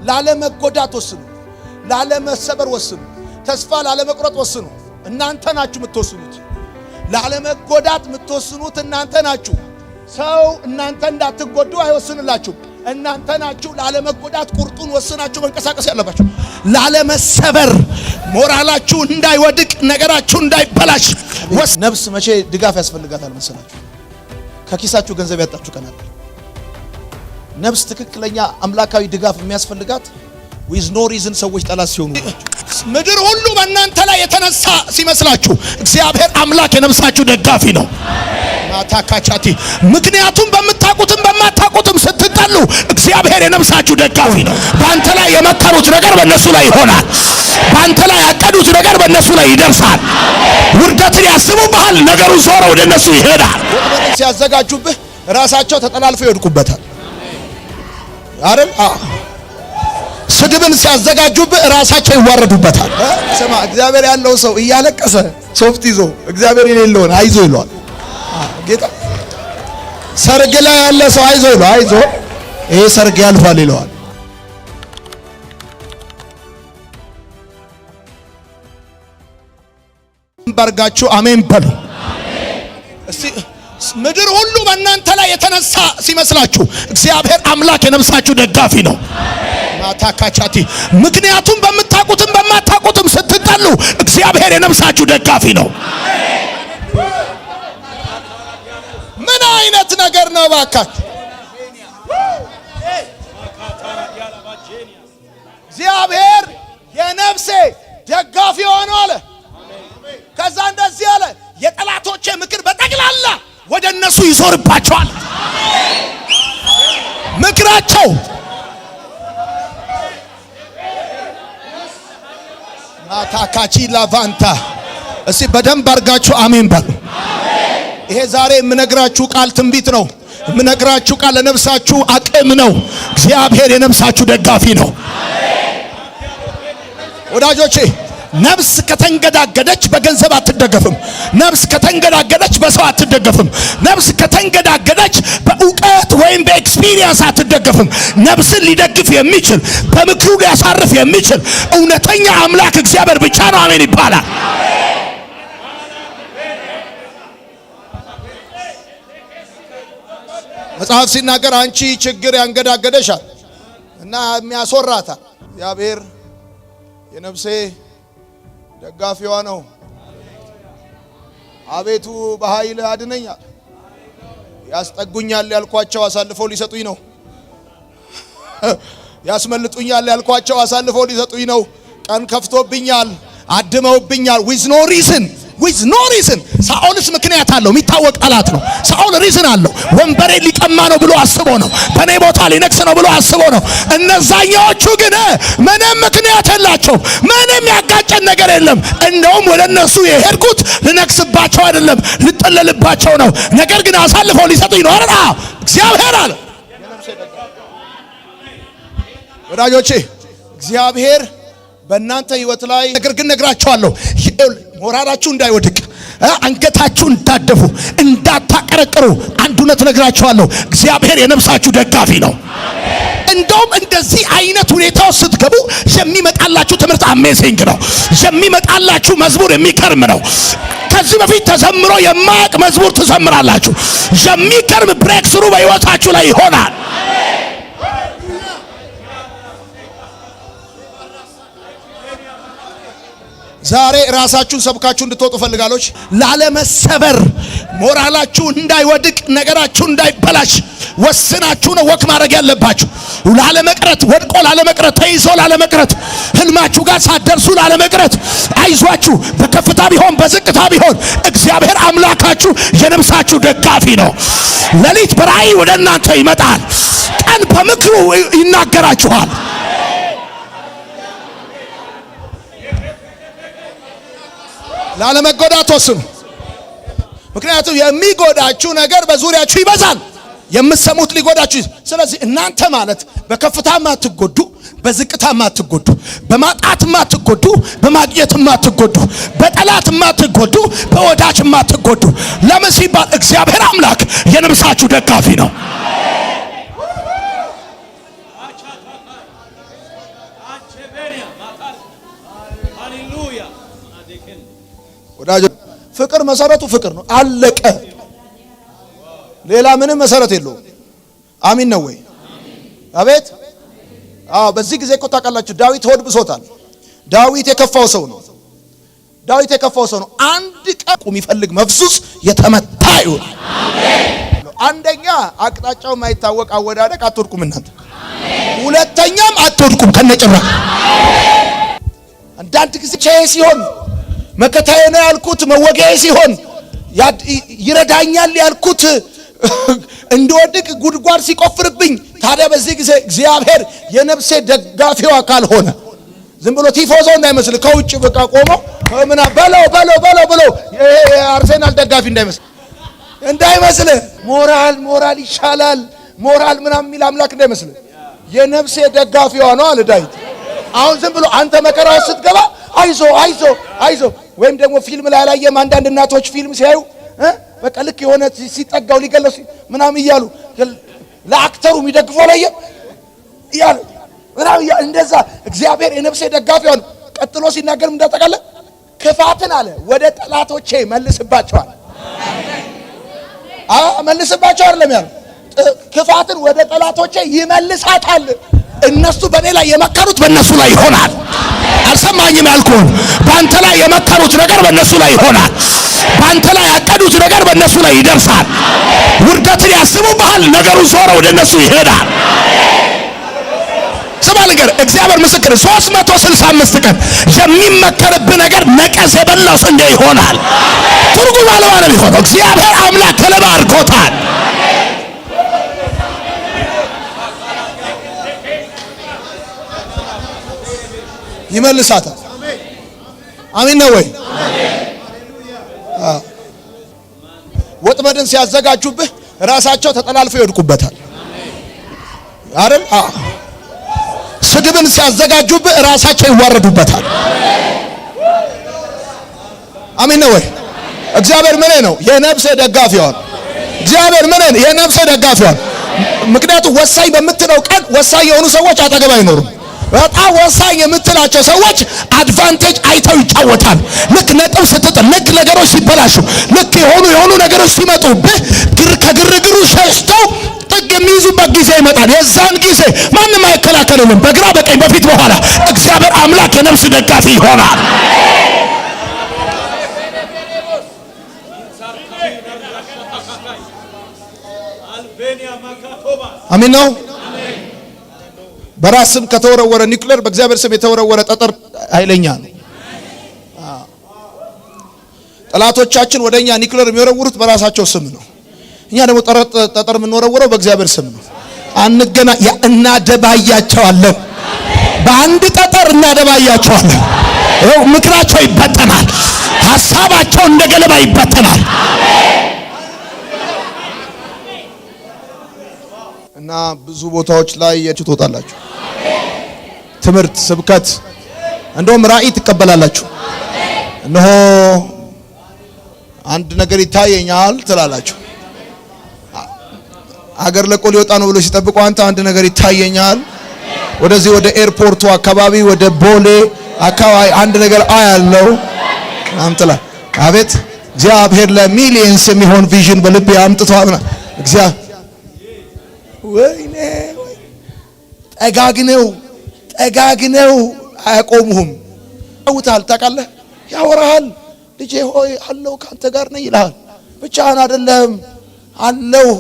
ላለመጎዳት ወስኑ፣ ላለመሰበር ወስኑ፣ ተስፋ ላለመቁረጥ ወስኑ። እናንተ ናችሁ የምትወስኑት። ላለመጎዳት የምትወስኑት እናንተ ናችሁ። ሰው እናንተ እንዳትጎዱ አይወስንላችሁም። እናንተ ናችሁ ላለመጎዳት ቁርጡን ወስናችሁ መንቀሳቀስ ያለባችሁ። ላለመሰበር፣ ሞራላችሁ እንዳይወድቅ፣ ነገራችሁ እንዳይበላሽ። ነፍስ መቼ ድጋፍ ያስፈልጋታል መሰላችሁ? ከኪሳችሁ ገንዘብ ያጣችሁ ቀን አለ። ነፍስ ትክክለኛ አምላካዊ ድጋፍ የሚያስፈልጋት ዊዝ ኖ ሪዝን ሰዎች ጠላት ሲሆኑ፣ ምድር ሁሉ በእናንተ ላይ የተነሳ ሲመስላችሁ እግዚአብሔር አምላክ የነፍሳችሁ ደጋፊ ነው። ማታካቻቲ ምክንያቱም በምታቁትም በማታቁትም ስትጠሉ እግዚአብሔር የነፍሳችሁ ደጋፊ ነው። ባንተ ላይ የመከሩት ነገር በእነሱ ላይ ይሆናል። ባንተ ላይ ያቀዱት ነገር በእነሱ ላይ ይደርሳል። ውርደትን ያስቡብሃል፣ ነገሩ ዞሮ ወደ እነሱ ይሄዳል። ሲያዘጋጁብህ ራሳቸው ተጠላልፈው ይወድቁበታል አይደል? ስድብን ሲያዘጋጁብህ ራሳቸው ይዋረዱበታል። ስማ፣ እግዚአብሔር ያለው ሰው እያለቀሰ ሶፍት ይዞ እግዚአብሔር የሌለውን አይዞ ይለዋል ጌታ። ሰርግ ላይ ያለ ሰው አይዞ ይለዋል። አይዞ ይሄ ሰርግ ያልፋል ይለዋል። ባርጋችሁ አሜን በሉ እስቲ። ምድር ሁሉ በእናንተ ላይ የተነሳ ሲመስላችሁ እግዚአብሔር አምላክ የነፍሳችሁ ደጋፊ ነው። ማታካቻቲ ምክንያቱም በምታቁትም በማታቁትም ስትጠሉ እግዚአብሔር የነፍሳችሁ ደጋፊ ነው። ምን አይነት ነገር ነው ባካችሁ? እግዚአብሔር የነፍሴ ደጋፊ ሆኖ አለ። ከዛ እንደዚህ አለ፣ የጠላቶቼ ምክር በጠቅላላ ወደ እነሱ ይዞርባቸዋል። ምክራቸው ማታካቺ ላቫንታ። እስቲ በደንብ አርጋችሁ አሜን በሉ። ይሄ ዛሬ የምነግራችሁ ቃል ትንቢት ነው። የምነግራችሁ ቃል ለነፍሳችሁ አቅም ነው። እግዚአብሔር የነፍሳችሁ ደጋፊ ነው። ወዳጆቼ ነፍስ ከተንገዳገደች በገንዘብ አትደገፍም። ነፍስ ከተንገዳገደች በሰው አትደገፍም። ነፍስ ከተንገዳገደች በእውቀት ወይም በኤክስፒሪየንስ አትደገፍም። ነፍስን ሊደግፍ የሚችል በምክሩ ሊያሳርፍ የሚችል እውነተኛ አምላክ እግዚአብሔር ብቻ ነው። አሜን ይባላል። መጽሐፍ ሲናገር አንቺ ችግር ያንገዳገደሻል እና የሚያስወራታል። እግዚአብሔር የነፍሴ ደጋፊዋ ነው። አቤቱ በኃይል አድነኛል። ያስጠጉኛል ያልኳቸው አሳልፈው ሊሰጡኝ ነው። ያስመልጡኛል ያልኳቸው አሳልፈው ሊሰጡኝ ነው። ቀን ከፍቶብኛል፣ አድመውብኛል። ዊዝ ኖ ሪዝን ሳኦልስ ምክንያት አለው። የሚታወቅ ጠላት ነው። ሳኦል ሪዝን አለው። ወንበሬ ሊቀማ ነው ብሎ አስቦ ነው። በኔ ቦታ ሊነክስ ነው ብሎ አስቦ ነው። እነዛኛዎቹ ግን ምንም ምክንያት የላቸው። ምንም ያጋጨን ነገር የለም። እንደውም ወደ እነሱ የሄድኩት ልነክስባቸው አይደለም፣ ልጠለልባቸው ነው። ነገር ግን አሳልፈው ሊሰጡኝ ነው አይደል? እግዚአብሔር አለ። ወዳጆቼ እግዚአብሔር በእናንተ ህይወት ላይ ነገር ግን ነግራችኋለሁ፣ ሞራላችሁ እንዳይወድቅ፣ አንገታችሁ እንዳትደፉ፣ እንዳታቀረቅሩ አንድ እውነት ነግራችኋለሁ። እግዚአብሔር የነፍሳችሁ ደጋፊ ነው። እንደውም እንደዚህ አይነት ሁኔታ ስትገቡ የሚመጣላችሁ ትምህርት አሜዚንግ ነው። የሚመጣላችሁ መዝሙር የሚገርም ነው። ከዚህ በፊት ተዘምሮ የማያውቅ መዝሙር ትዘምራላችሁ። የሚገርም ብሬክ ስሩ በህይወታችሁ ላይ ይሆናል። ዛሬ ራሳችሁን ሰብካችሁ እንድትወጡ ፈልጋለች። ላለመሰበር፣ ሞራላችሁ እንዳይወድቅ፣ ነገራችሁ እንዳይበላሽ ወስናችሁ ነው ወክ ማድረግ ያለባችሁ። ላለመቅረት፣ ወድቆ ላለመቅረት፣ ተይዞ ላለመቅረት፣ ህልማችሁ ጋር ሳትደርሱ ላለመቅረት። አይዟችሁ። በከፍታ ቢሆን በዝቅታ ቢሆን እግዚአብሔር አምላካችሁ የነፍሳችሁ ደጋፊ ነው። ሌሊት በራእይ ወደ እናንተ ይመጣል። ቀን በምክሩ ይናገራችኋል። ላለመጎዳት ወስኑ። ምክንያቱም የሚጎዳችሁ ነገር በዙሪያችሁ ይበዛል። የምትሰሙት ሊጎዳችሁ። ስለዚህ እናንተ ማለት በከፍታም አትጎዱ፣ በዝቅታም አትጎዱ፣ በማጣትም አትጎዱ፣ በማግኘትም አትጎዱ፣ በጠላትም አትጎዱ፣ በወዳጅም አትጎዱ። ለምን ሲባል እግዚአብሔር አምላክ የነፍሳችሁ ደጋፊ ነው። ወዳጅ ፍቅር መሰረቱ ፍቅር ነው። አለቀ። ሌላ ምንም መሰረት የለውም። አሚን ነው ወይ? አቤት። በዚህ ጊዜ እኮ ታውቃላችሁ ዳዊት ሆድ ብሶታል። ዳዊት የከፋው ሰው ነው። አንድ ቀን የሚፈልግ መፍሱስ የተመታ ይሁን። አንደኛ አቅጣጫው የማይታወቅ አወዳደቅ አትወድቁም እናንተ። ሁለተኛም አትወድቁም ከነጭራ። አንዳንድ ጊዜ ሲሆን መከታዬ ነው ያልኩት መወገዬ ሲሆን ይረዳኛል ያልኩት እንደወድቅ ጉድጓድ ሲቆፍርብኝ፣ ታዲያ በዚህ ጊዜ እግዚአብሔር የነፍሴ ደጋፊዋ ካልሆነ ዝም ብሎ ቲፎዞ እንዳይመስል ከውጭ በቃ ቆሞ ምና በለው የአርሴናል ደጋፊ እንዳይመስል ሞራል ይሻላል ሞራል ምናምን የሚል አምላክ እንዳይመስል የነፍሴ ደጋፊዋ ነው አለ ዳዊት። አሁን ዝም ብሎ አንተ መከራ ስትገባ አይዞ ወይም ደግሞ ፊልም ላይ ያላየም አንዳንድ እናቶች ፊልም ሲያዩ በቃ ልክ የሆነ ሲጠጋው ሊገለው ምናምን እያሉ ለአክተሩ የሚደግፈው ላይ ያሉ እንደዛ እግዚአብሔር የነፍሴ ደጋፊዋ ነው። ቀጥሎ ሲናገር እንዳጠቃለ ክፋትን አለ ወደ ጠላቶቼ መልስባቸዋል። መልስባቸው አይደለም ያለው ክፋትን ወደ ጠላቶቼ ይመልሳታል። እነሱ በኔ ላይ የመከሩት በእነሱ ላይ ይሆናል። አልሰማኝም ያልኩህን በአንተ ላይ የመከሩት ነገር በእነሱ ላይ ይሆናል። በአንተ ላይ ያቀዱት ነገር በእነሱ ላይ ይደርሳል። ውርደትን ያስቡብሃል፣ ነገሩ ዞሮ ወደ እነሱ ይሄዳል። ስማ ነገር እግዚአብሔር ምስክር 365 ቀን የሚመከርብህ ነገር ነቀዝ የበላው ስንዴ ይሆናል። ትርጉም አልባ ነው የሚሆነው። እግዚአብሔር አምላክ ተለባርኮታል። ይመልሳታል። አሜን ነው ወይ? ወጥመድን ሲያዘጋጁብህ ራሳቸው ተጠላልፈው ይወድቁበታል አይደል? ስድብን ሲያዘጋጁብህ ራሳቸው ይዋረዱበታል። አሜን ነው ወይ? እግዚአብሔር ምን ነው? የነፍሴ ደጋፊዋ ነው። እግዚአብሔር ምን ነው? የነፍሴ ደጋፊዋ ነው። ምክንያቱም ወሳኝ በምትለው ቀን ወሳኝ የሆኑ ሰዎች አጠገብ አይኖሩም። በጣም ወሳኝ የምትላቸው ሰዎች አድቫንቴጅ አይተው ይጫወታል። ልክ ነጥብ ስትጥል፣ ልክ ነገሮች ሲበላሹ፣ ልክ የሆኑ ነገሮች ሲመጡብህ ከግርግሩ ሸሽተው ጥግ የሚይዙበት ጊዜ ይመጣል። የዛን ጊዜ ማንም አይከላከልንም። በግራ በቀኝ በፊት በኋላ እግዚአብሔር አምላክ የነፍስ ደጋፊ ይሆናል። አሜን ነው። በራስ ስም ከተወረወረ ኒውክሌር በእግዚአብሔር ስም የተወረወረ ጠጠር ኃይለኛ ነው። ጠላቶቻችን ወደኛ ኒውክሌር የሚወረውሩት በራሳቸው ስም ነው። እኛ ደግሞ ጠጠር የምንወረውረው በእግዚአብሔር ስም ነው። እናደባያቸዋለን። በአንድ ጠጠር እናደባያቸዋለን። ምክራቸው ይበተናል። ሐሳባቸው እንደ ገለባ ይበተናል። እና ብዙ ቦታዎች ላይ ትወጣላችሁ። ትምህርት፣ ስብከት፣ እንደውም ራእይ ትቀበላላችሁ። እነሆ አንድ ነገር ይታየኛል ትላላችሁ። አገር ለቆ ሊወጣ ነው ብሎ ሲጠብቁ አንድ ነገር ይታየኛል፣ ወደዚህ ወደ ኤርፖርቱ አካባቢ ወደ ቦሌ አካባቢ አንድ ነገር አያለው አምጥላ። አቤት እግዚአብሔር ለሚሊየንስ የሚሆን ቪዥን በልብ አምጥቷል። እግዚአብሔር ወይኔ ጠጋግነው አያቆሙህም። ያውታል፣ ታውቃለህ፣ ያወራሃል። ልጄ ሆይ አለው ካንተ ጋር ነኝ ይልሃል። ብቻህን አይደለም አለው።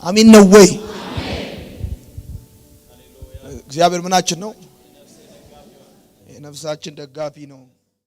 አሜን ነው ወይ? እግዚአብሔር ምናችን ነው? የነፍሳችን ደጋፊ ነው።